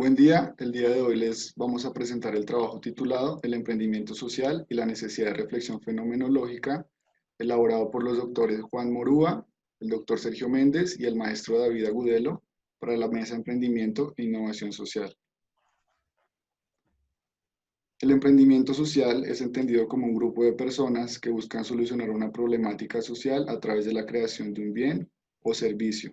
Buen día, el día de hoy les vamos a presentar el trabajo titulado El emprendimiento social y la necesidad de reflexión fenomenológica, elaborado por los doctores Juan Morúa, el doctor Sergio Méndez y el maestro David Agudelo para la Mesa de Emprendimiento e Innovación Social. El emprendimiento social es entendido como un grupo de personas que buscan solucionar una problemática social a través de la creación de un bien o servicio.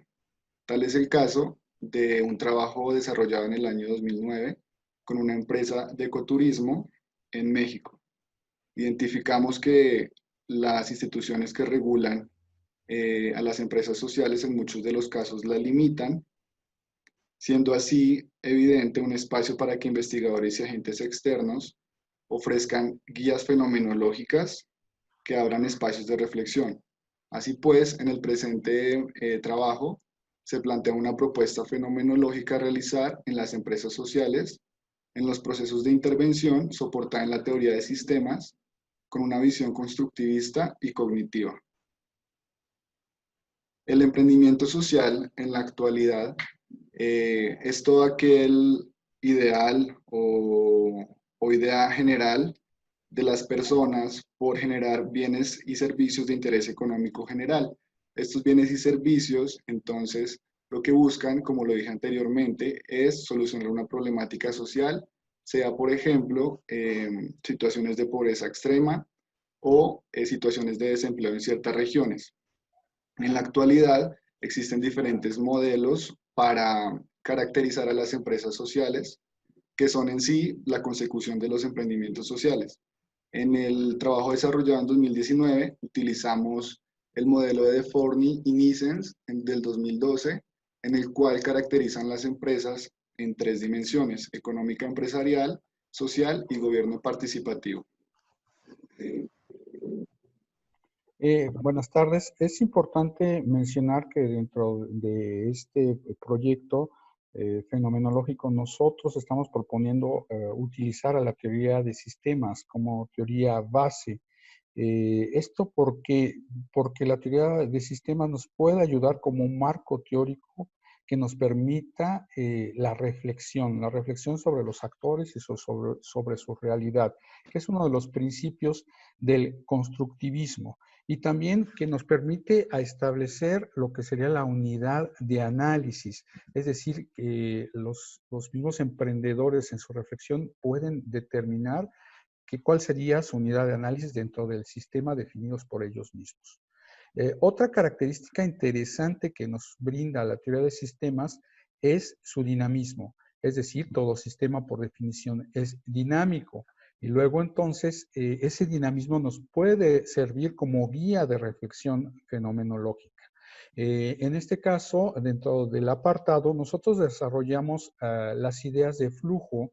Tal es el caso de un trabajo desarrollado en el año 2009 con una empresa de ecoturismo en México. Identificamos que las instituciones que regulan a las empresas sociales en muchos de los casos la limitan, siendo así evidente un espacio para que investigadores y agentes externos ofrezcan guías fenomenológicas que abran espacios de reflexión. Así pues, en el presente trabajo se plantea una propuesta fenomenológica a realizar en las empresas sociales, en los procesos de intervención soportada en la teoría de sistemas, con una visión constructivista y cognitiva. El emprendimiento social en la actualidad es todo aquel ideal o idea general de las personas por generar bienes y servicios de interés económico general. Estos bienes y servicios, entonces, lo que buscan, como lo dije anteriormente, es solucionar una problemática social, sea, por ejemplo, situaciones de pobreza extrema o situaciones de desempleo en ciertas regiones. En la actualidad existen diferentes modelos para caracterizar a las empresas sociales, que son en sí la consecución de los emprendimientos sociales. En el trabajo desarrollado en 2019 utilizamos el modelo de Forney y Nissens del 2012, en el cual caracterizan las empresas en tres dimensiones: económica empresarial, social y gobierno participativo. Buenas tardes. Es importante mencionar que dentro de este proyecto fenomenológico nosotros estamos proponiendo utilizar a la teoría de sistemas como teoría base. Esto porque la teoría de sistemas nos puede ayudar como un marco teórico que nos permita la reflexión sobre los actores y sobre su realidad, que es uno de los principios del constructivismo. Y también que nos permite a establecer lo que sería la unidad de análisis, es decir, que los mismos emprendedores en su reflexión pueden determinar cuál sería su unidad de análisis dentro del sistema definidos por ellos mismos. Otra característica interesante que nos brinda la teoría de sistemas es su dinamismo, es decir, todo sistema por definición es dinámico. Y luego entonces ese dinamismo nos puede servir como guía de reflexión fenomenológica. En este caso, dentro del apartado, nosotros desarrollamos las ideas de flujo,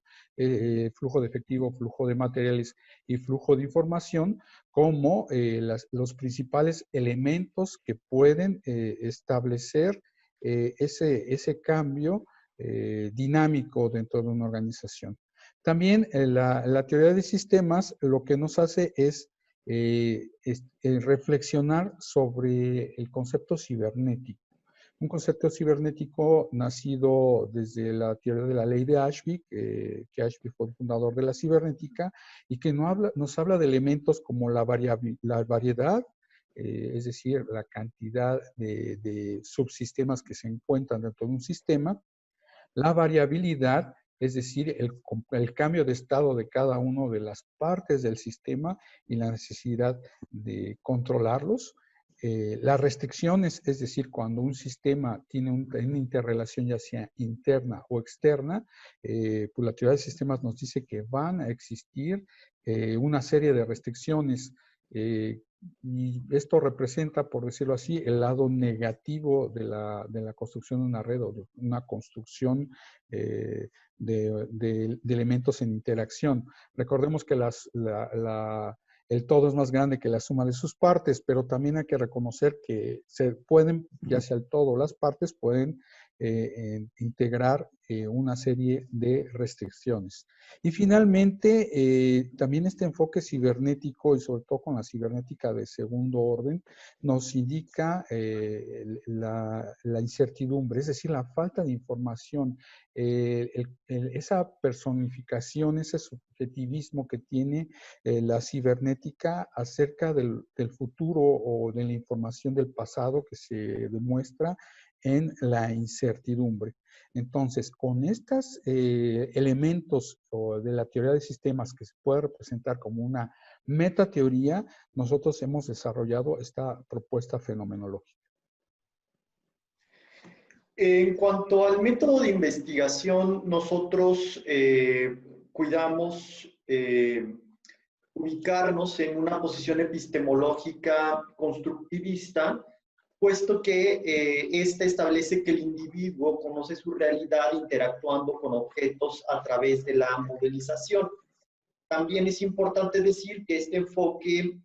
flujo de efectivo, flujo de materiales y flujo de información como los principales elementos que pueden establecer ese cambio dinámico dentro de una organización. También la teoría de sistemas lo que nos hace es reflexionar sobre el concepto cibernético. Un concepto cibernético nacido desde la teoría de la ley de Ashby, que Ashby fue el fundador de la cibernética, y que nos habla de elementos como la variedad, es decir, la cantidad de subsistemas que se encuentran dentro de un sistema, la variabilidad, es decir, el cambio de estado de cada una de las partes del sistema y la necesidad de controlarlos. Las restricciones, es decir, cuando un sistema tiene una interrelación ya sea interna o externa, pues la teoría de sistemas nos dice que van a existir una serie de restricciones y esto representa, por decirlo así, el lado negativo de la construcción de una red o de una construcción de elementos en interacción. Recordemos que el todo es más grande que la suma de sus partes, pero también hay que reconocer que se pueden, ya sea el todo o las partes, pueden integrar una serie de restricciones. Y finalmente, también este enfoque cibernético y sobre todo con la cibernética de segundo orden nos indica la incertidumbre, es decir, la falta de información, esa personificación, ese subjetivismo que tiene la cibernética acerca del futuro o de la información del pasado que se demuestra en la incertidumbre. Entonces, con estos elementos de la teoría de sistemas que se puede representar como una metateoría, nosotros hemos desarrollado esta propuesta fenomenológica. En cuanto al método de investigación, nosotros cuidamos ubicarnos en una posición epistemológica constructivista, puesto que esta establece que el individuo conoce su realidad interactuando con objetos a través de la modelización. También es importante decir que este enfoque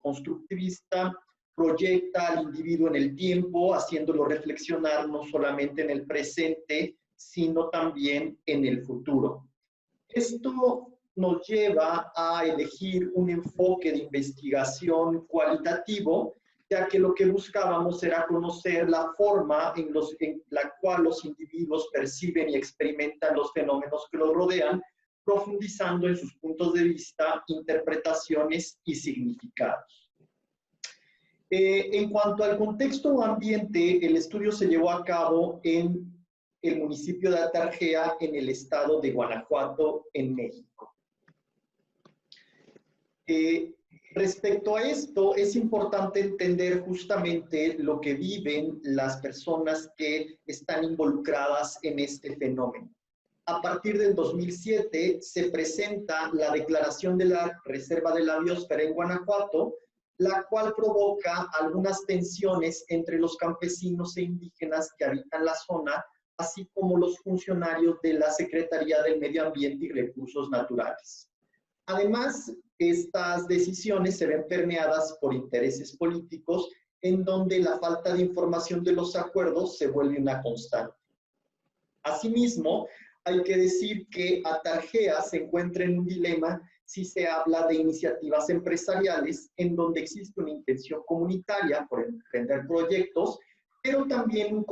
constructivista proyecta al individuo en el tiempo, haciéndolo reflexionar no solamente en el presente, sino también en el futuro. Esto nos lleva a elegir un enfoque de investigación cualitativo, ya que lo que buscábamos era conocer la forma en la cual los individuos perciben y experimentan los fenómenos que los rodean, profundizando en sus puntos de vista, interpretaciones y significados. En cuanto al contexto o ambiente, el estudio se llevó a cabo en el municipio de Atarjea, en el estado de Guanajuato, en México. Respecto a esto, es importante entender justamente lo que viven las personas que están involucradas en este fenómeno. A partir del 2007 se presenta la declaración de la Reserva de la Biosfera en Guanajuato, la cual provoca algunas tensiones entre los campesinos e indígenas que habitan la zona, así como los funcionarios de la Secretaría del Medio Ambiente y Recursos Naturales. Además, estas decisiones se ven permeadas por intereses políticos, en donde la falta de información de los acuerdos se vuelve una constante. Asimismo, hay que decir que Atarjea se encuentra en un dilema si se habla de iniciativas empresariales en donde existe una intención comunitaria por emprender proyectos, pero también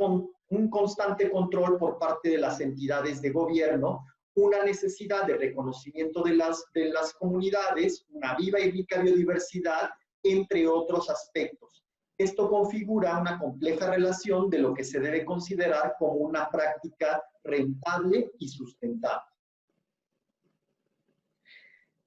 un constante control por parte de las entidades de gobierno, una necesidad de reconocimiento de las comunidades, una viva y rica biodiversidad, entre otros aspectos. Esto configura una compleja relación de lo que se debe considerar como una práctica rentable y sustentable.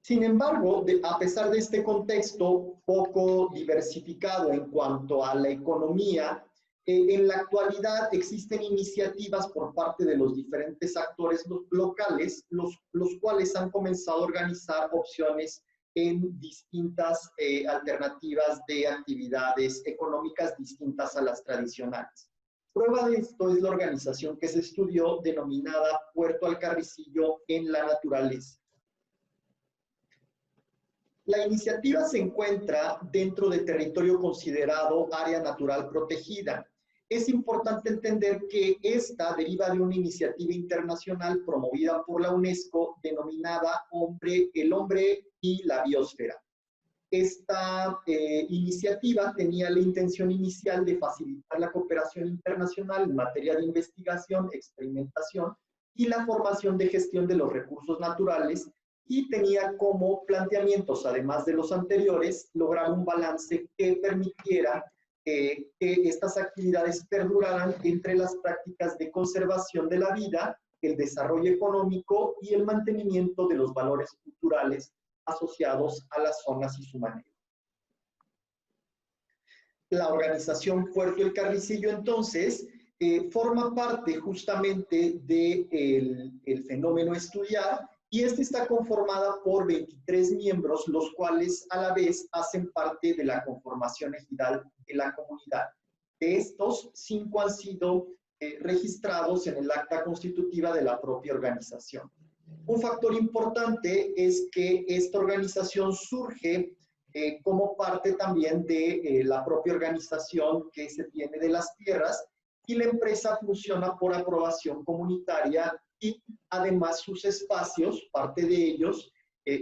Sin embargo, a pesar de este contexto poco diversificado en cuanto a la economía, en la actualidad existen iniciativas por parte de los diferentes actores locales, los cuales han comenzado a organizar opciones en distintas alternativas de actividades económicas distintas a las tradicionales. Prueba de esto es la organización que se estudió denominada Puerto Alcarricillo en la Naturaleza. La iniciativa se encuentra dentro de territorio considerado área natural protegida. Es importante entender que esta deriva de una iniciativa internacional promovida por la UNESCO denominada El Hombre y la Biosfera. Esta iniciativa tenía la intención inicial de facilitar la cooperación internacional en materia de investigación, experimentación y la formación de gestión de los recursos naturales, y tenía como planteamientos, además de los anteriores, lograr un balance que permitiera que estas actividades perduraran entre las prácticas de conservación de la vida, el desarrollo económico y el mantenimiento de los valores culturales asociados a las zonas y su manejo. La organización Puerto El Carricillo, entonces, forma parte justamente del fenómeno a estudiar, y esta está conformada por 23 miembros, los cuales a la vez hacen parte de la conformación ejidal de la comunidad. De estos, 5 han sido registrados en el acta constitutiva de la propia organización. Un factor importante es que esta organización surge como parte también de la propia organización que se tiene de las tierras, y la empresa funciona por aprobación comunitaria y además sus espacios, parte de ellos,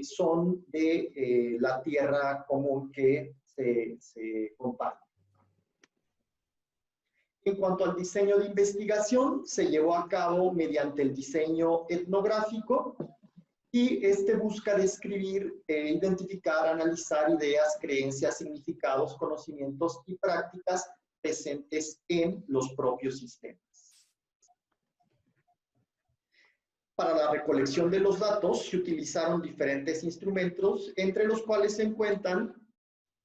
son de la tierra común que se comparte. En cuanto al diseño de investigación, se llevó a cabo mediante el diseño etnográfico y este busca describir, identificar, analizar ideas, creencias, significados, conocimientos y prácticas presentes en los propios sistemas. Para la recolección de los datos se utilizaron diferentes instrumentos, entre los cuales se encuentran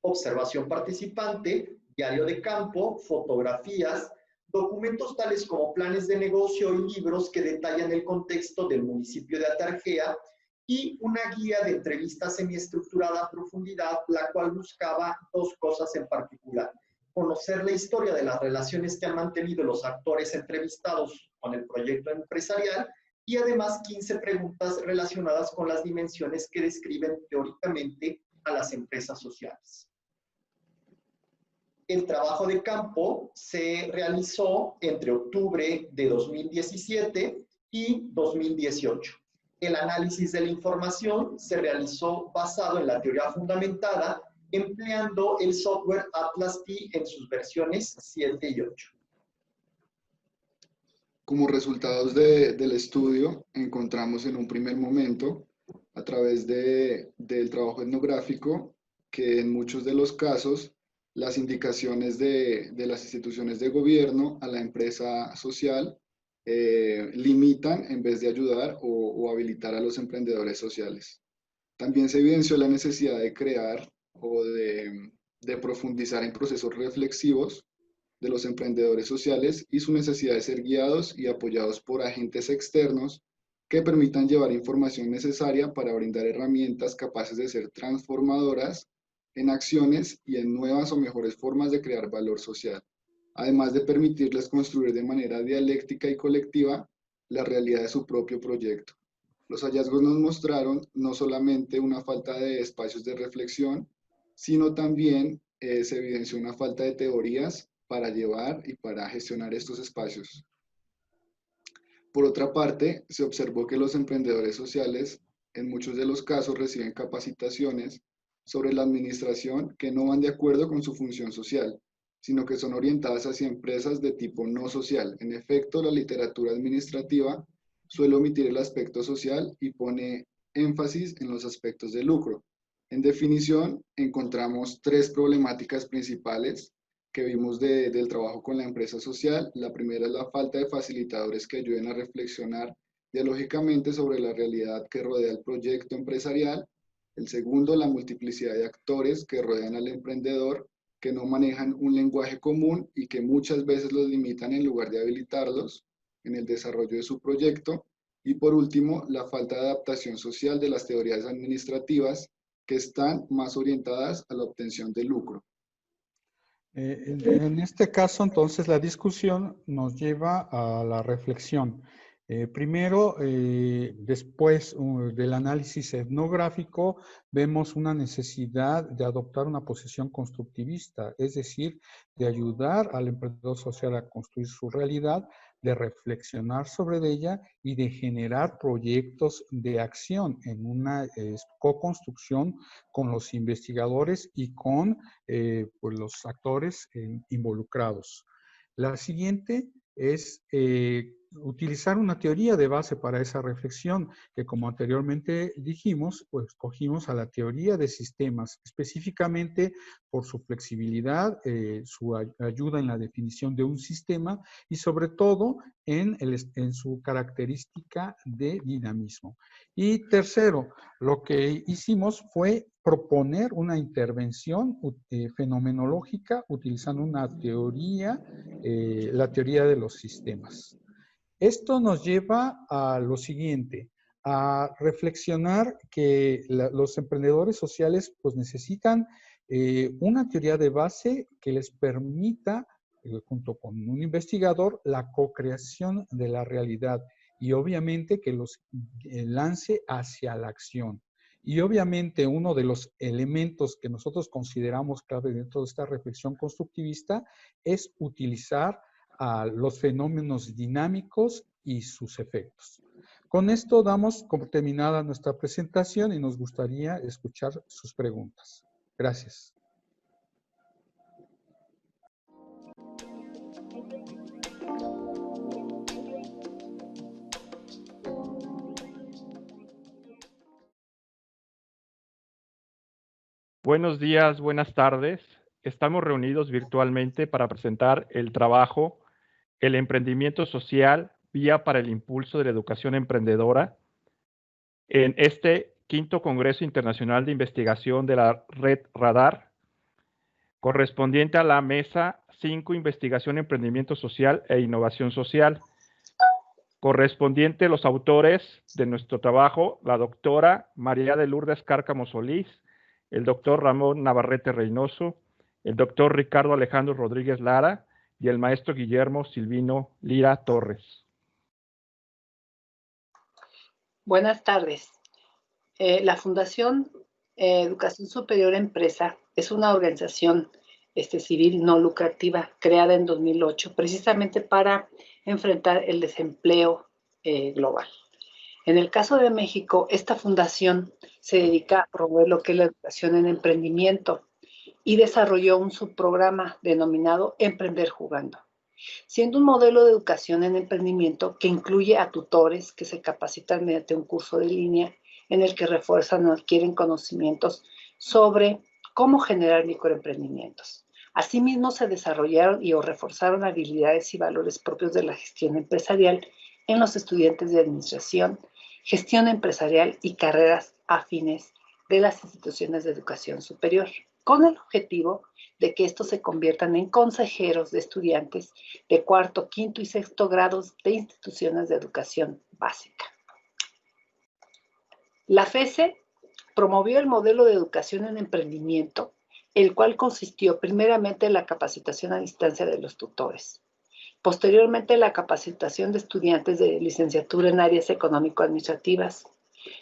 observación participante, diario de campo, fotografías, documentos tales como planes de negocio y libros que detallan el contexto del municipio de Atarjea y una guía de entrevistas semiestructurada a profundidad, la cual buscaba dos cosas en particular: conocer la historia de las relaciones que han mantenido los actores entrevistados con el proyecto empresarial y además 15 preguntas relacionadas con las dimensiones que describen teóricamente a las empresas sociales. El trabajo de campo se realizó entre octubre de 2017 y 2018. El análisis de la información se realizó basado en la teoría fundamentada, empleando el software Atlas P en sus versiones 7 y 8. Como resultados del estudio, encontramos en un primer momento, a través del trabajo etnográfico, que en muchos de los casos las indicaciones de las instituciones de gobierno a la empresa social limitan en vez de ayudar o habilitar a los emprendedores sociales. También se evidenció la necesidad de crear o de profundizar en procesos reflexivos de los emprendedores sociales y su necesidad de ser guiados y apoyados por agentes externos que permitan llevar información necesaria para brindar herramientas capaces de ser transformadoras en acciones y en nuevas o mejores formas de crear valor social, además de permitirles construir de manera dialéctica y colectiva la realidad de su propio proyecto. Los hallazgos nos mostraron no solamente una falta de espacios de reflexión, sino también se evidenció una falta de teorías para llevar y para gestionar estos espacios. Por otra parte, se observó que los emprendedores sociales en muchos de los casos reciben capacitaciones sobre la administración que no van de acuerdo con su función social, sino que son orientadas hacia empresas de tipo no social. En efecto, la literatura administrativa suele omitir el aspecto social y pone énfasis en los aspectos de lucro. En definición, encontramos tres problemáticas principales que vimos del trabajo con la empresa social. La primera es la falta de facilitadores que ayuden a reflexionar dialógicamente sobre la realidad que rodea el proyecto empresarial. El segundo, la multiplicidad de actores que rodean al emprendedor, que no manejan un lenguaje común y que muchas veces los limitan en lugar de habilitarlos en el desarrollo de su proyecto. Y por último, la falta de adaptación social de las teorías administrativas que están más orientadas a la obtención de lucro. En este caso, entonces, la discusión nos lleva a la reflexión. Primero, después del análisis etnográfico, vemos una necesidad de adoptar una posición constructivista, es decir, de ayudar al emprendedor social a construir su realidad, de reflexionar sobre ella y de generar proyectos de acción en una co-construcción con los investigadores y con pues los actores involucrados. La siguiente es utilizar una teoría de base para esa reflexión, que como anteriormente dijimos, pues cogimos a la teoría de sistemas, específicamente por su flexibilidad, su ayuda en la definición de un sistema y sobre todo en su característica de dinamismo. Y tercero, lo que hicimos fue proponer una intervención fenomenológica utilizando una teoría, la teoría de los sistemas. Esto nos lleva a lo siguiente, a reflexionar que los emprendedores sociales pues necesitan una teoría de base que les permita, junto con un investigador, la co-creación de la realidad y obviamente que los lance hacia la acción. Y obviamente uno de los elementos que nosotros consideramos clave dentro de esta reflexión constructivista es utilizar a los fenómenos dinámicos y sus efectos. Con esto damos como terminada nuestra presentación y nos gustaría escuchar sus preguntas. Gracias. Buenos días, buenas tardes. Estamos reunidos virtualmente para presentar el trabajo El emprendimiento social, vía para el impulso de la educación emprendedora, en este 5º Congreso Internacional de Investigación de la Red Radar, correspondiente a la Mesa 5, Investigación, Emprendimiento Social e Innovación Social, correspondiente a los autores de nuestro trabajo, la doctora María de Lourdes Cárcamo Solís, el doctor Ramón Navarrete Reynoso, el doctor Ricardo Alejandro Rodríguez Lara y el maestro Guillermo Silvino Lira Torres. Buenas tardes. La Fundación Educación Superior Empresa es una organización civil no lucrativa creada en 2008 precisamente para enfrentar el desempleo global. En el caso de México, esta fundación se dedica a promover lo que es la educación en emprendimiento y desarrolló un subprograma denominado Emprender Jugando, siendo un modelo de educación en emprendimiento que incluye a tutores que se capacitan mediante un curso de línea en el que refuerzan o adquieren conocimientos sobre cómo generar microemprendimientos. Asimismo, se desarrollaron o reforzaron habilidades y valores propios de la gestión empresarial en los estudiantes de administración, gestión empresarial y carreras afines de las instituciones de educación superior, con el objetivo de que estos se conviertan en consejeros de estudiantes de 4º, 5º y 6º grados de instituciones de educación básica. La FESE promovió el modelo de educación en emprendimiento, el cual consistió primeramente en la capacitación a distancia de los tutores, posteriormente la capacitación de estudiantes de licenciatura en áreas económico-administrativas,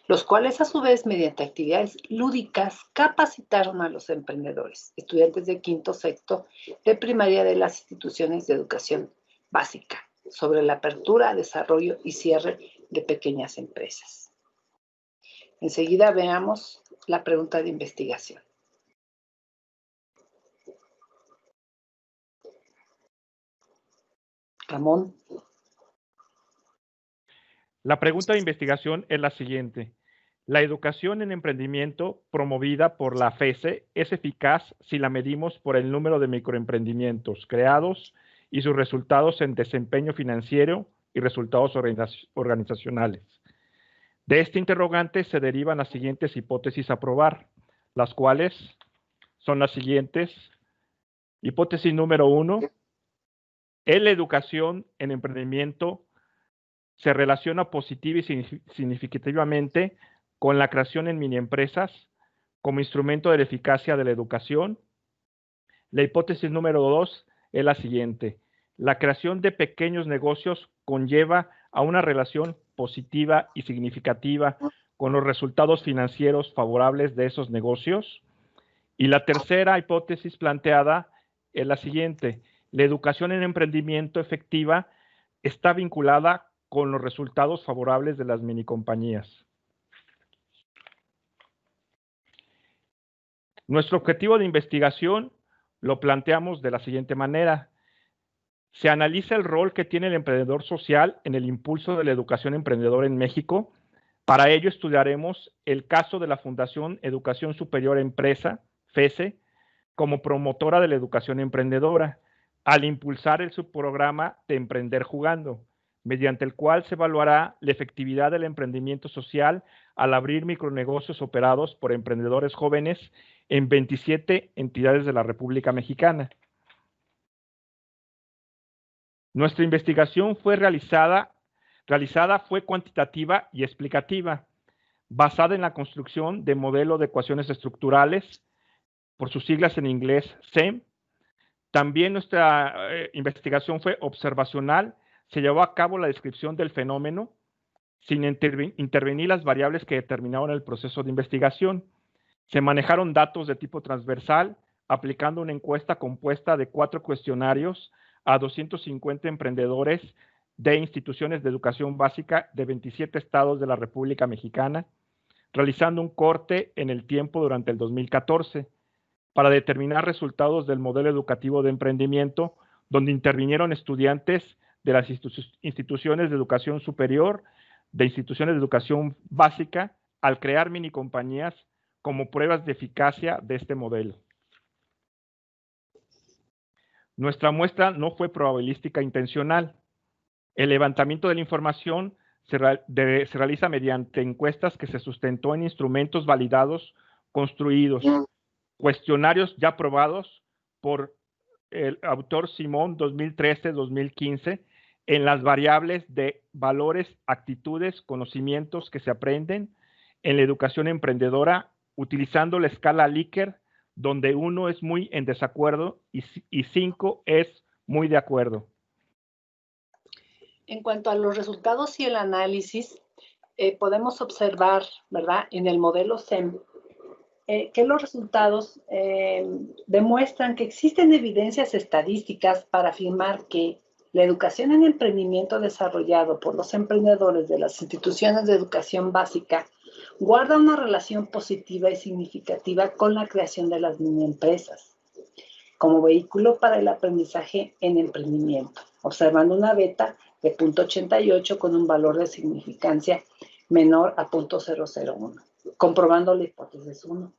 los cuales a su vez mediante actividades lúdicas capacitaron a los emprendedores, estudiantes de 5º, 6º de primaria de las instituciones de educación básica, sobre la apertura, desarrollo y cierre de pequeñas empresas. Enseguida veamos la pregunta de investigación. Ramón. La pregunta de investigación es la siguiente. ¿La educación en emprendimiento promovida por la FESE es eficaz si la medimos por el número de microemprendimientos creados y sus resultados en desempeño financiero y resultados organizacionales? De este interrogante se derivan las siguientes hipótesis a probar, las cuales son las siguientes. Hipótesis número 1. La educación en emprendimiento se relaciona positiva y significativamente con la creación en miniempresas como instrumento de la eficacia de la educación. La hipótesis número 2 es la siguiente. La creación de pequeños negocios conlleva a una relación positiva y significativa con los resultados financieros favorables de esos negocios. Y la tercera hipótesis planteada es la siguiente. La educación en emprendimiento efectiva está vinculada con los resultados favorables de las minicompañías. Nuestro objetivo de investigación lo planteamos de la siguiente manera. Se analiza el rol que tiene el emprendedor social en el impulso de la educación emprendedora en México. Para ello estudiaremos el caso de la Fundación Educación Superior Empresa, FESE, como promotora de la educación emprendedora, al impulsar el subprograma de Emprender Jugando, mediante el cual se evaluará la efectividad del emprendimiento social al abrir micronegocios operados por emprendedores jóvenes en 27 entidades de la República Mexicana. Nuestra investigación fue realizada fue cuantitativa y explicativa, basada en la construcción de modelo de ecuaciones estructurales, por sus siglas en inglés SEM. También nuestra investigación fue observacional. Se llevó a cabo la descripción del fenómeno sin intervenir las variables que determinaron el proceso de investigación. Se manejaron datos de tipo transversal, aplicando una encuesta compuesta de 4 cuestionarios a 250 emprendedores de instituciones de educación básica de 27 estados de la República Mexicana, realizando un corte en el tiempo durante el 2014 para determinar resultados del modelo educativo de emprendimiento, donde intervinieron estudiantes de las instituciones de educación superior, de instituciones de educación básica, al crear minicompañías como pruebas de eficacia de este modelo. Nuestra muestra no fue probabilística intencional. El levantamiento de la información se realiza mediante encuestas que se sustentó en instrumentos validados, construidos, cuestionarios ya aprobados por el autor Simón 2013-2015 en las variables de valores, actitudes, conocimientos que se aprenden en la educación emprendedora utilizando la escala Likert, donde 1 es muy en desacuerdo y 5 es muy de acuerdo. En cuanto a los resultados y el análisis, podemos observar, ¿verdad?, en el modelo SEM, que los resultados demuestran que existen evidencias estadísticas para afirmar que la educación en emprendimiento desarrollado por los emprendedores de las instituciones de educación básica guarda una relación positiva y significativa con la creación de las mini empresas como vehículo para el aprendizaje en emprendimiento, observando una beta de 0.88 con un valor de significancia menor a 0.001, comprobando la hipótesis 1,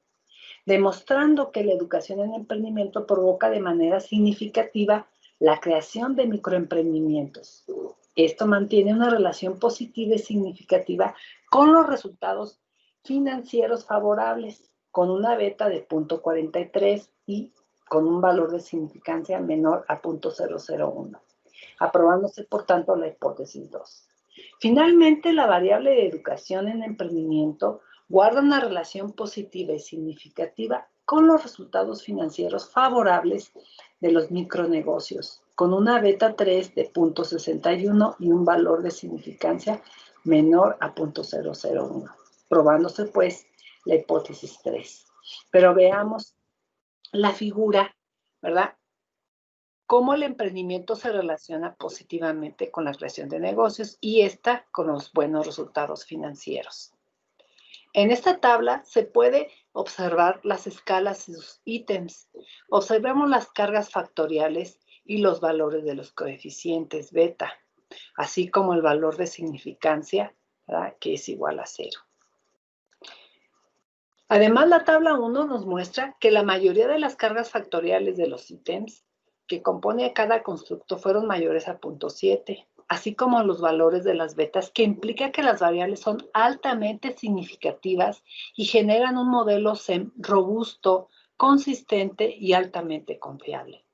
demostrando que la educación en emprendimiento provoca de manera significativa la creación de microemprendimientos. Esto mantiene una relación positiva y significativa con los resultados financieros favorables, con una beta de 0.43 y con un valor de significancia menor a 0.001, aprobándose por tanto la hipótesis 2. Finalmente, la variable de educación en emprendimiento guarda una relación positiva y significativa con los resultados financieros favorables de los micronegocios, con una beta 3 de 0.61 y un valor de significancia menor a 0.001, probándose pues la hipótesis 3. Pero veamos la figura, ¿verdad? Cómo el emprendimiento se relaciona positivamente con la creación de negocios y esta con los buenos resultados financieros. En esta tabla se puede observar las escalas y sus ítems. Observemos las cargas factoriales y los valores de los coeficientes beta, así como el valor de significancia, ¿verdad?, que es igual a 0. Además, la tabla 1 nos muestra que la mayoría de las cargas factoriales de los ítems que compone cada constructo fueron mayores a 0.7, así como los valores de las betas, que implica que las variables son altamente significativas y generan un modelo SEM robusto, consistente y altamente confiable,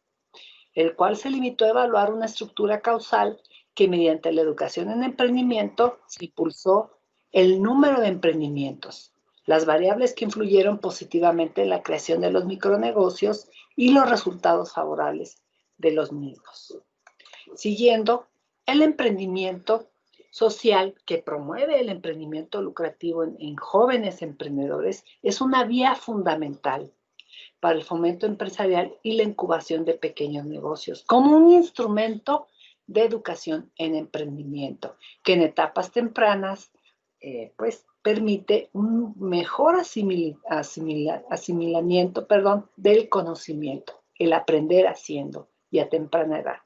el cual se limitó a evaluar una estructura causal que mediante la educación en emprendimiento se impulsó el número de emprendimientos, las variables que influyeron positivamente en la creación de los micronegocios y los resultados favorables de los mismos. Siguiendo, el emprendimiento social que promueve el emprendimiento lucrativo en jóvenes emprendedores es una vía fundamental para el fomento empresarial y la incubación de pequeños negocios, como un instrumento de educación en emprendimiento, que en etapas tempranas, pues, permite un mejor asimilamiento del conocimiento, el aprender haciendo y a temprana edad.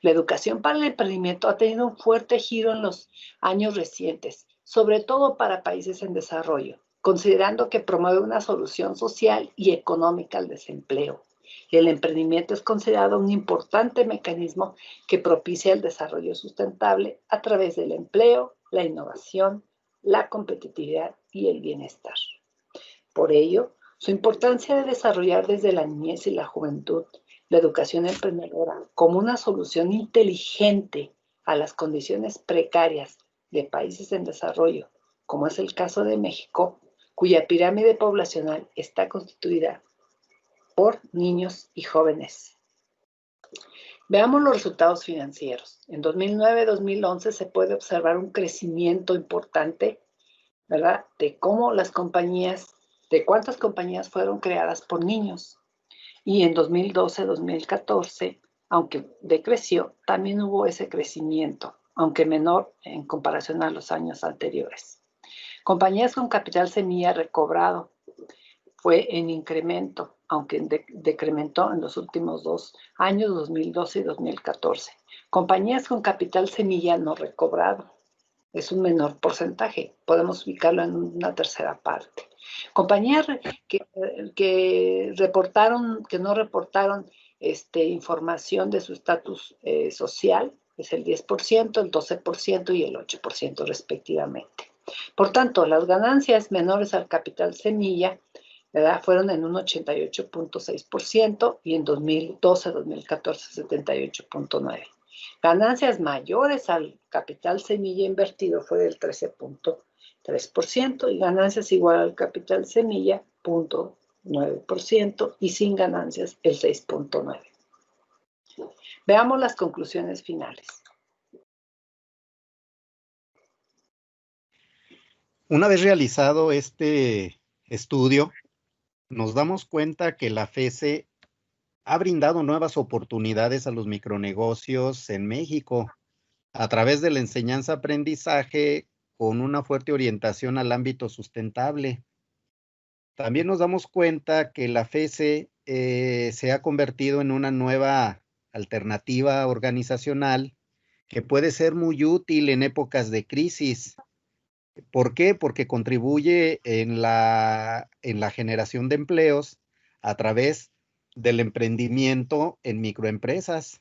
La educación para el emprendimiento ha tenido un fuerte giro en los años recientes, sobre todo para países en desarrollo, considerando que promueve una solución social y económica al desempleo. El emprendimiento es considerado un importante mecanismo que propicia el desarrollo sustentable a través del empleo, la innovación, la competitividad y el bienestar. Por ello, su importancia de desarrollar desde la niñez y la juventud la educación emprendedora como una solución inteligente a las condiciones precarias de países en desarrollo, como es el caso de México, cuya pirámide poblacional está constituida por niños y jóvenes. Veamos los resultados financieros. En 2009-2011 se puede observar un crecimiento importante, ¿verdad?, de cómo las compañías, de cuántas compañías fueron creadas por niños. Y en 2012-2014 aunque decreció, también hubo ese crecimiento, aunque menor en comparación a los años anteriores. Compañías con capital semilla recobrado fue en incremento, aunque decrementó en los últimos 2 años, 2012 y 2014. Compañías con capital semilla no recobrado, es un menor porcentaje, podemos ubicarlo en una tercera parte. Compañías que no reportaron información de su estatus social, es el 10%, el 12% y el 8% respectivamente. Por tanto, las ganancias menores al capital semilla, ¿verdad?, fueron en un 88.6% y en 2012-2014 78.9%. Ganancias mayores al capital semilla invertido fue del 13.3% y ganancias igual al capital semilla 0.9% y sin ganancias el 6.9%. Veamos las conclusiones finales. Una vez realizado este estudio, nos damos cuenta que la FESE ha brindado nuevas oportunidades a los micronegocios en México a través de la enseñanza-aprendizaje con una fuerte orientación al ámbito sustentable. También nos damos cuenta que la FESE se ha convertido en una nueva alternativa organizacional que puede ser muy útil en épocas de crisis. ¿Por qué? Porque contribuye en la generación de empleos a través del emprendimiento en microempresas.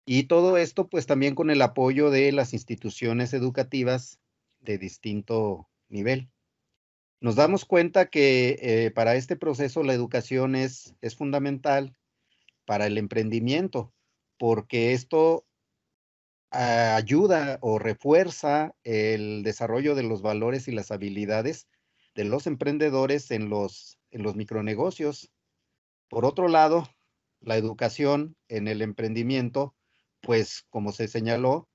Y todo esto, pues también con el apoyo de las instituciones educativas de distinto nivel. Nos damos cuenta que para este proceso la educación es fundamental para el emprendimiento, porque esto ayuda o refuerza el desarrollo de los valores y las habilidades de los emprendedores en los micronegocios. Por otro lado, la educación en el emprendimiento, pues como se señaló,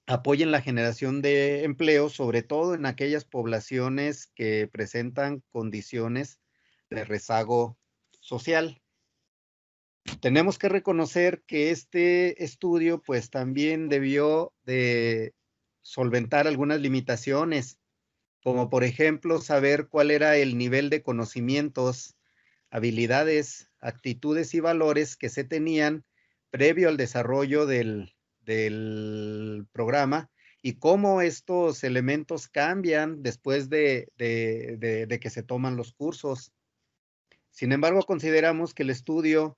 apoya en la generación de empleo, sobre todo en aquellas poblaciones que presentan condiciones de rezago social. Tenemos que reconocer que este estudio pues también debió de solventar algunas limitaciones, como por ejemplo saber cuál era el nivel de conocimientos, habilidades, actitudes y valores que se tenían previo al desarrollo del programa y cómo estos elementos cambian después de que se toman los cursos. Sin embargo, consideramos que el estudio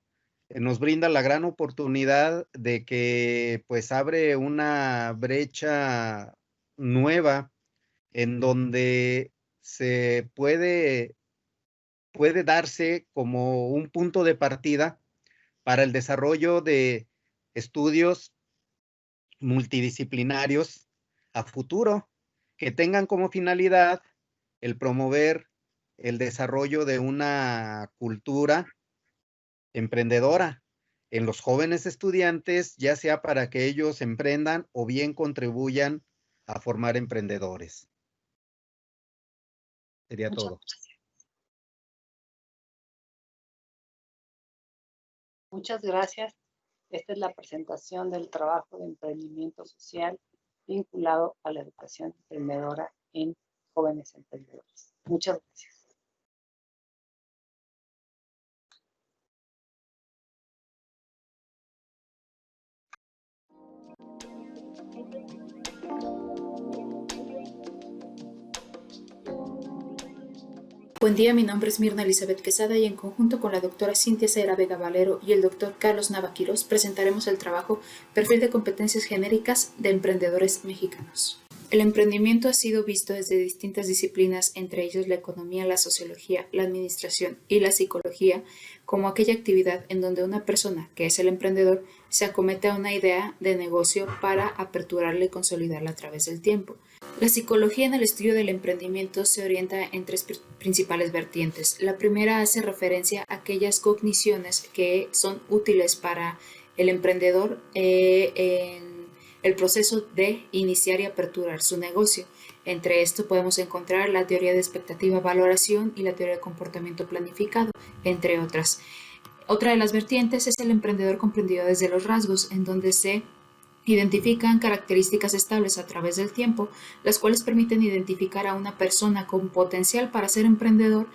nos brinda la gran oportunidad de que pues abre una brecha nueva en donde se puede darse como un punto de partida para el desarrollo de estudios multidisciplinarios a futuro que tengan como finalidad el promover el desarrollo de una cultura emprendedora en los jóvenes estudiantes, ya sea para que ellos emprendan o bien contribuyan a formar emprendedores. Sería todo. Muchas gracias. Esta es la presentación del trabajo de emprendimiento social vinculado a la educación emprendedora en jóvenes emprendedores. Muchas gracias. Buen día, mi nombre es Mirna Elizabeth Quesada y en conjunto con la doctora Cintia Cera Vega Valero y el doctor Carlos Nava Quirós presentaremos el trabajo Perfil de competencias genéricas de emprendedores mexicanos. El emprendimiento ha sido visto desde distintas disciplinas, entre ellos la economía, la sociología, la administración y la psicología, como aquella actividad en donde una persona, que es el emprendedor, se acomete a una idea de negocio para aperturarla y consolidarla a través del tiempo. La psicología en el estudio del emprendimiento se orienta en 3 principales vertientes. La primera hace referencia a aquellas cogniciones que son útiles para el emprendedor en el proceso de iniciar y aperturar su negocio. Entre esto podemos encontrar la teoría de expectativa-valoración y la teoría de comportamiento planificado, entre otras. Otra de las vertientes es el emprendedor comprendido desde los rasgos, en donde se identifican características estables a través del tiempo, las cuales permiten identificar a una persona con potencial para ser emprendedor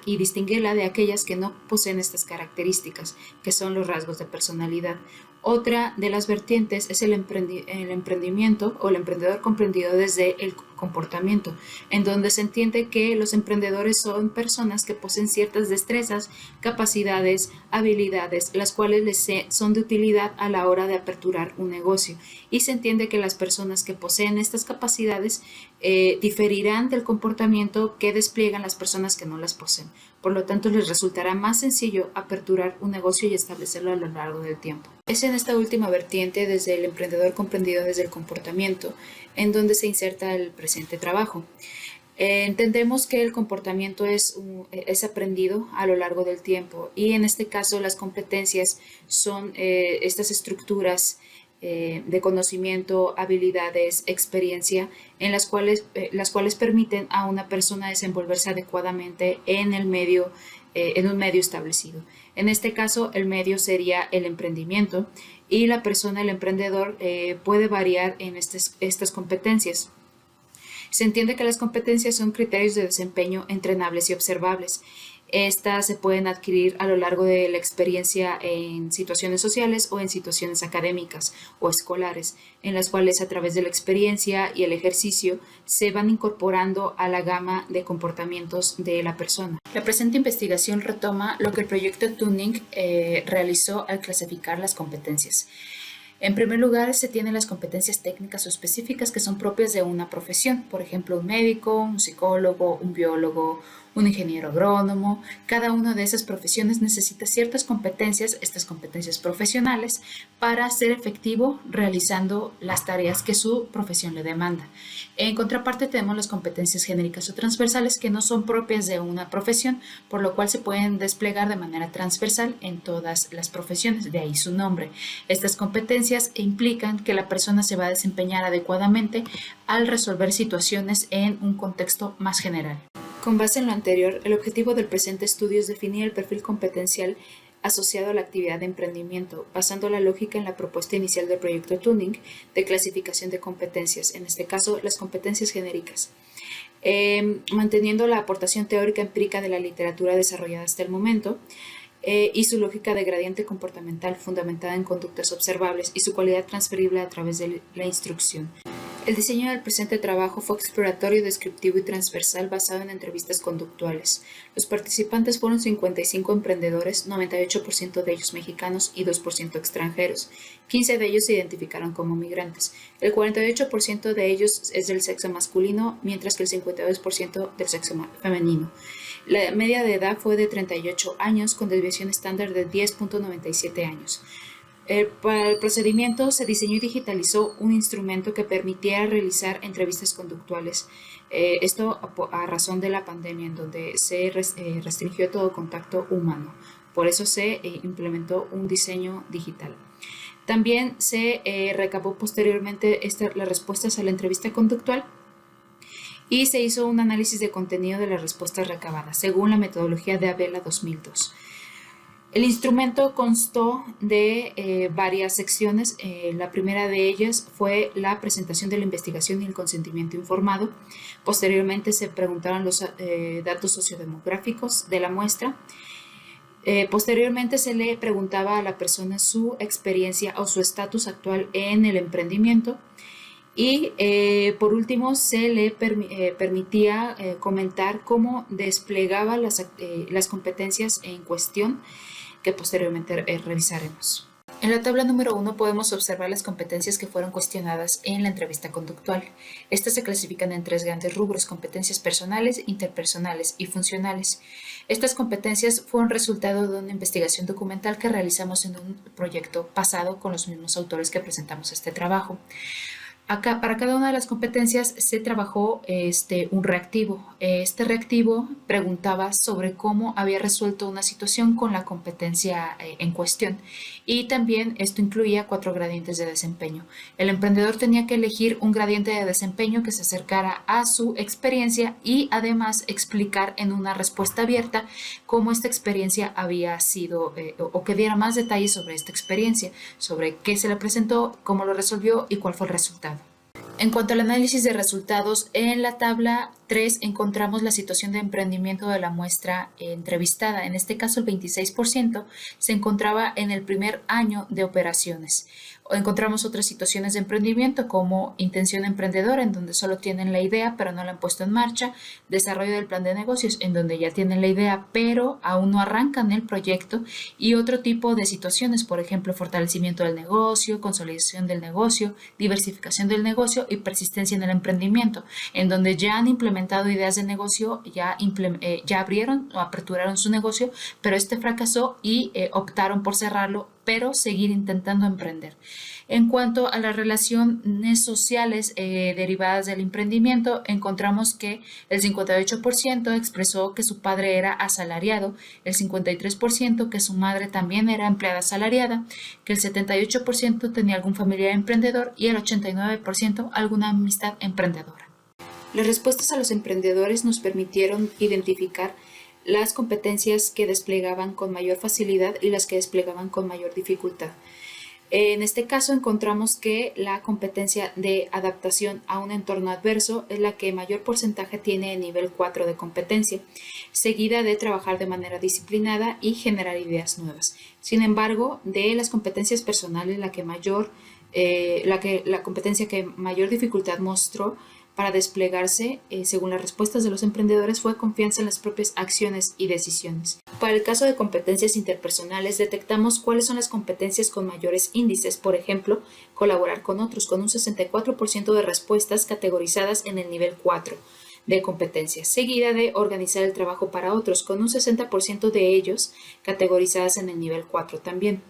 y distinguirla de aquellas que no poseen estas características, que son los rasgos de personalidad. Otra de las vertientes es el emprendimiento o el emprendedor comprendido desde el comportamiento, en donde se entiende que los emprendedores son personas que poseen ciertas destrezas, capacidades, habilidades, las cuales les son de utilidad a la hora de aperturar un negocio. Y se entiende que las personas que poseen estas capacidades diferirán del comportamiento que despliegan las personas que no las poseen. Por lo tanto, les resultará más sencillo aperturar un negocio y establecerlo a lo largo del tiempo. Es en esta última vertiente, desde el emprendedor comprendido desde el comportamiento, en donde se inserta el presente trabajo. Entendemos que el comportamiento es aprendido a lo largo del tiempo y en este caso las competencias son estas estructuras de conocimiento, habilidades, experiencia, en las cuales permiten a una persona desenvolverse adecuadamente en un medio establecido. En este caso, el medio sería el emprendimiento y la persona, el emprendedor, puede variar en estas competencias. Se entiende que las competencias son criterios de desempeño entrenables y observables. Estas se pueden adquirir a lo largo de la experiencia en situaciones sociales o en situaciones académicas o escolares, en las cuales a través de la experiencia y el ejercicio se van incorporando a la gama de comportamientos de la persona. La presente investigación retoma lo que el proyecto Tuning realizó al clasificar las competencias. En primer lugar, se tienen las competencias técnicas o específicas que son propias de una profesión, por ejemplo, un médico, un psicólogo, un biólogo, un ingeniero agrónomo. Cada una de esas profesiones necesita ciertas competencias, estas competencias profesionales, para ser efectivo realizando las tareas que su profesión le demanda. En contraparte, tenemos las competencias genéricas o transversales que no son propias de una profesión, por lo cual se pueden desplegar de manera transversal en todas las profesiones, de ahí su nombre. Estas competencias implican que la persona se va a desempeñar adecuadamente al resolver situaciones en un contexto más general. Con base en lo anterior, el objetivo del presente estudio es definir el perfil competencial asociado a la actividad de emprendimiento, basando la lógica en la propuesta inicial del proyecto Tuning de clasificación de competencias, en este caso las competencias genéricas, manteniendo la aportación teórica empírica de la literatura desarrollada hasta el momento y su lógica de gradiente comportamental fundamentada en conductas observables y su cualidad transferible a través de la instrucción. El diseño del presente trabajo fue exploratorio, descriptivo y transversal basado en entrevistas conductuales. Los participantes fueron 55 emprendedores, 98% de ellos mexicanos y 2% extranjeros. 15 de ellos se identificaron como migrantes. El 48% de ellos es del sexo masculino, mientras que el 52% del sexo femenino. La media de edad fue de 38 años, con desviación estándar de 10.97 años. Para el procedimiento se diseñó y digitalizó un instrumento que permitiera realizar entrevistas conductuales. Esto a razón de la pandemia, en donde se restringió todo contacto humano. Por eso se implementó un diseño digital. También se recabó posteriormente las respuestas a la entrevista conductual y se hizo un análisis de contenido de las respuestas recabadas, según la metodología de Abela 2002. El instrumento constó de varias secciones. La primera de ellas fue la presentación de la investigación y el consentimiento informado. Posteriormente se preguntaron los datos sociodemográficos de la muestra. Posteriormente se le preguntaba a la persona su experiencia o su estatus actual en el emprendimiento. Y por último se le permitía comentar cómo desplegaba las competencias en cuestión, que posteriormente revisaremos. En la tabla número 1 podemos observar las competencias que fueron cuestionadas en la entrevista conductual. Estas se clasifican en 3 grandes rubros: competencias personales, interpersonales y funcionales. Estas competencias fueron resultado de una investigación documental que realizamos en un proyecto pasado con los mismos autores que presentamos este trabajo. Acá, para cada una de las competencias se trabajó un reactivo. Este reactivo preguntaba sobre cómo había resuelto una situación con la competencia en cuestión. Y también esto incluía 4 gradientes de desempeño. El emprendedor tenía que elegir un gradiente de desempeño que se acercara a su experiencia y además explicar en una respuesta abierta cómo esta experiencia había sido o que diera más detalles sobre esta experiencia, sobre qué se le presentó, cómo lo resolvió y cuál fue el resultado. En cuanto al análisis de resultados, en la tabla 3 encontramos la situación de emprendimiento de la muestra entrevistada. En este caso, el 26% se encontraba en el primer año de operaciones. Encontramos otras situaciones de emprendimiento como intención emprendedora, en donde solo tienen la idea pero no la han puesto en marcha, desarrollo del plan de negocios, en donde ya tienen la idea pero aún no arrancan el proyecto, y otro tipo de situaciones, por ejemplo, fortalecimiento del negocio, consolidación del negocio, diversificación del negocio y persistencia en el emprendimiento, en donde ya han implementado ideas de negocio, ya abrieron o aperturaron su negocio, pero este fracasó y optaron por cerrarlo, pero seguir intentando emprender. En cuanto a las relaciones sociales derivadas del emprendimiento, encontramos que el 58% expresó que su padre era asalariado, el 53% que su madre también era empleada asalariada, que el 78% tenía algún familiar emprendedor y el 89% alguna amistad emprendedora. Las respuestas a los emprendedores nos permitieron identificar las competencias que desplegaban con mayor facilidad y las que desplegaban con mayor dificultad. En este caso encontramos que la competencia de adaptación a un entorno adverso es la que mayor porcentaje tiene en nivel 4 de competencia, seguida de trabajar de manera disciplinada y generar ideas nuevas. Sin embargo, de las competencias personales, la competencia que mayor dificultad mostró para desplegarse, según las respuestas de los emprendedores, fue confianza en las propias acciones y decisiones. Para el caso de competencias interpersonales, detectamos cuáles son las competencias con mayores índices. Por ejemplo, colaborar con otros, con un 64% de respuestas categorizadas en el nivel 4 de competencias, seguida de organizar el trabajo para otros, con un 60% de ellos categorizadas en el nivel 4 también.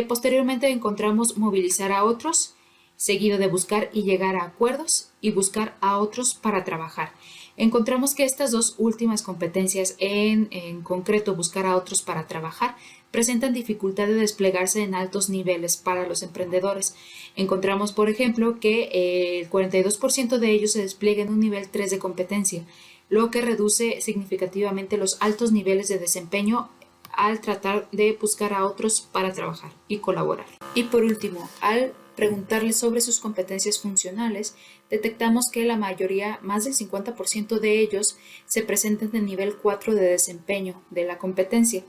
Posteriormente encontramos movilizar a otros, seguido de buscar y llegar a acuerdos y buscar a otros para trabajar. Encontramos que estas dos últimas competencias, en concreto buscar a otros para trabajar, presentan dificultad de desplegarse en altos niveles para los emprendedores. Encontramos, por ejemplo, que el 42% de ellos se despliega en un nivel 3 de competencia, lo que reduce significativamente los altos niveles de desempeño al tratar de buscar a otros para trabajar y colaborar. Y por último, al preguntarles sobre sus competencias funcionales, detectamos que la mayoría, más del 50% de ellos, se presentan en nivel 4 de desempeño de la competencia.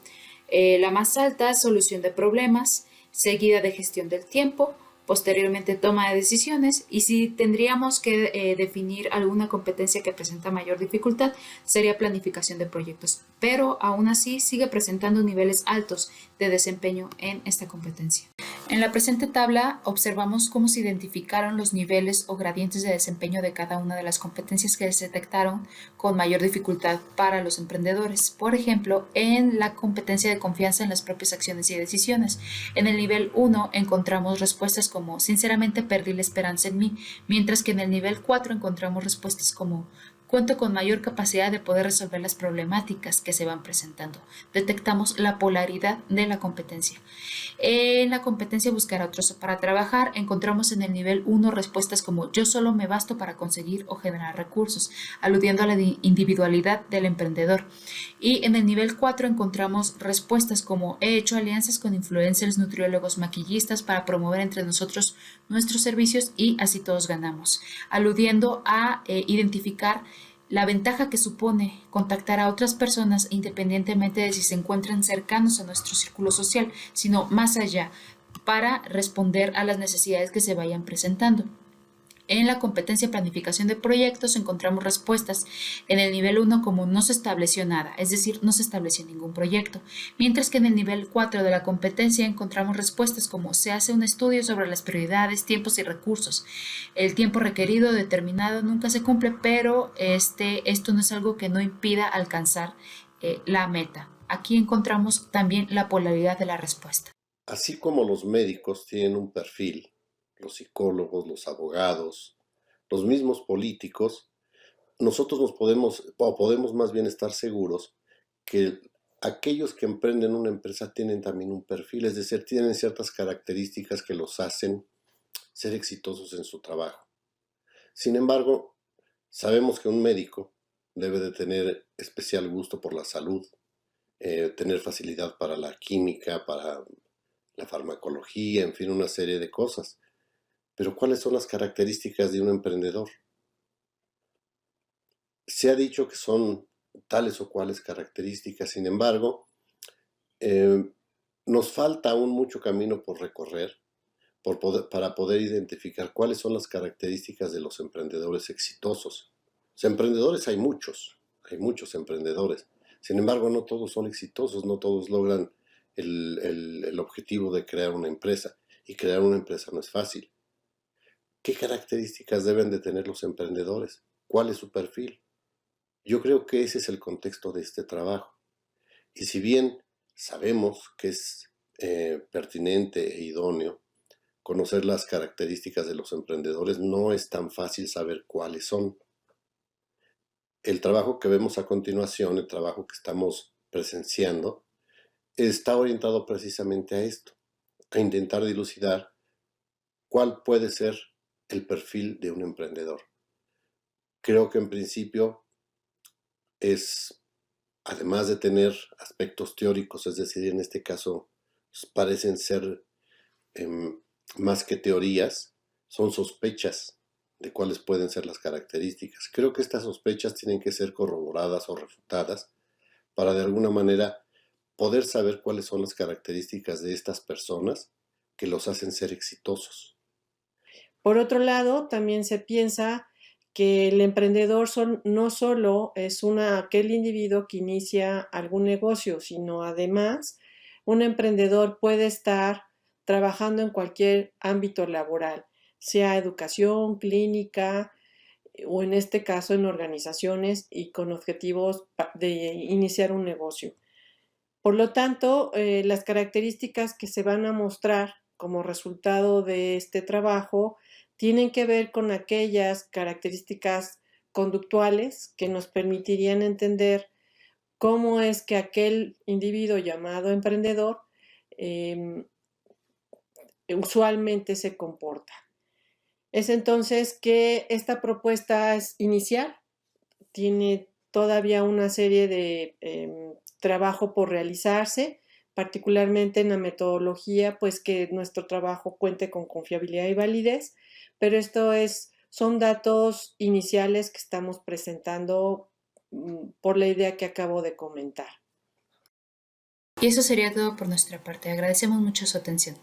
La más alta, solución de problemas, seguida de gestión del tiempo, posteriormente toma de decisiones, y si tendríamos que definir alguna competencia que presenta mayor dificultad, sería planificación de proyectos, pero aún así sigue presentando niveles altos de desempeño en esta competencia. En la presente tabla observamos cómo se identificaron los niveles o gradientes de desempeño de cada una de las competencias que se detectaron con mayor dificultad para los emprendedores. Por ejemplo, en la competencia de confianza en las propias acciones y decisiones. En el nivel 1 encontramos respuestas como sinceramente perdí la esperanza en mí, mientras que en el nivel 4 encontramos respuestas como cuento con mayor capacidad de poder resolver las problemáticas que se van presentando. Detectamos la polaridad de la competencia. En la competencia buscar a otros para trabajar, encontramos en el nivel 1 respuestas como yo solo me basto para conseguir o generar recursos, aludiendo a la individualidad del emprendedor. Y en el nivel 4 encontramos respuestas como he hecho alianzas con influencers, nutriólogos, maquillistas para promover entre nosotros nuestros servicios y así todos ganamos, aludiendo a identificar la ventaja que supone contactar a otras personas independientemente de si se encuentran cercanos a nuestro círculo social, sino más allá, para responder a las necesidades que se vayan presentando. En la competencia planificación de proyectos encontramos respuestas en el nivel 1 como no se estableció nada, es decir, no se estableció ningún proyecto, mientras que en el nivel 4 de la competencia encontramos respuestas como se hace un estudio sobre las prioridades, tiempos y recursos. El tiempo requerido determinado nunca se cumple, pero esto no es algo que no impida alcanzar la meta. Aquí encontramos también la polaridad de la respuesta. Así como los médicos tienen un perfil, los psicólogos, los abogados, los mismos políticos, nosotros podemos más bien estar seguros que aquellos que emprenden una empresa tienen también un perfil, es decir, tienen ciertas características que los hacen ser exitosos en su trabajo. Sin embargo, sabemos que un médico debe de tener especial gusto por la salud, tener facilidad para la química, para la farmacología, en fin, una serie de cosas. Pero ¿cuáles son las características de un emprendedor? Se ha dicho que son tales o cuales características, sin embargo, nos falta aún mucho camino por recorrer para poder identificar cuáles son las características de los emprendedores exitosos. O sea, emprendedores hay muchos emprendedores. Sin embargo, no todos son exitosos, no todos logran el objetivo de crear una empresa. Y crear una empresa no es fácil. ¿Qué características deben de tener los emprendedores? ¿Cuál es su perfil? Yo creo que ese es el contexto de este trabajo. Y si bien sabemos que es pertinente e idóneo conocer las características de los emprendedores, no es tan fácil saber cuáles son. El trabajo que vemos a continuación, el trabajo que estamos presenciando, está orientado precisamente a esto, a intentar dilucidar cuál puede ser el perfil de un emprendedor. Creo que en principio es, además de tener aspectos teóricos, es decir, en este caso parecen ser más que teorías, son sospechas de cuáles pueden ser las características. Creo que estas sospechas tienen que ser corroboradas o refutadas para de alguna manera poder saber cuáles son las características de estas personas que los hacen ser exitosos. Por otro lado, también se piensa que el emprendedor no solo es aquel individuo que inicia algún negocio, sino además un emprendedor puede estar trabajando en cualquier ámbito laboral, sea educación, clínica o en este caso en organizaciones y con objetivos de iniciar un negocio. Por lo tanto, las características que se van a mostrar como resultado de este trabajo tienen que ver con aquellas características conductuales que nos permitirían entender cómo es que aquel individuo llamado emprendedor usualmente se comporta. Es entonces que esta propuesta es inicial, tiene todavía una serie de trabajo por realizarse, particularmente en la metodología, pues que nuestro trabajo cuente con confiabilidad y validez, pero son datos iniciales que estamos presentando por la idea que acabo de comentar. Y eso sería todo por nuestra parte. Agradecemos mucho su atención.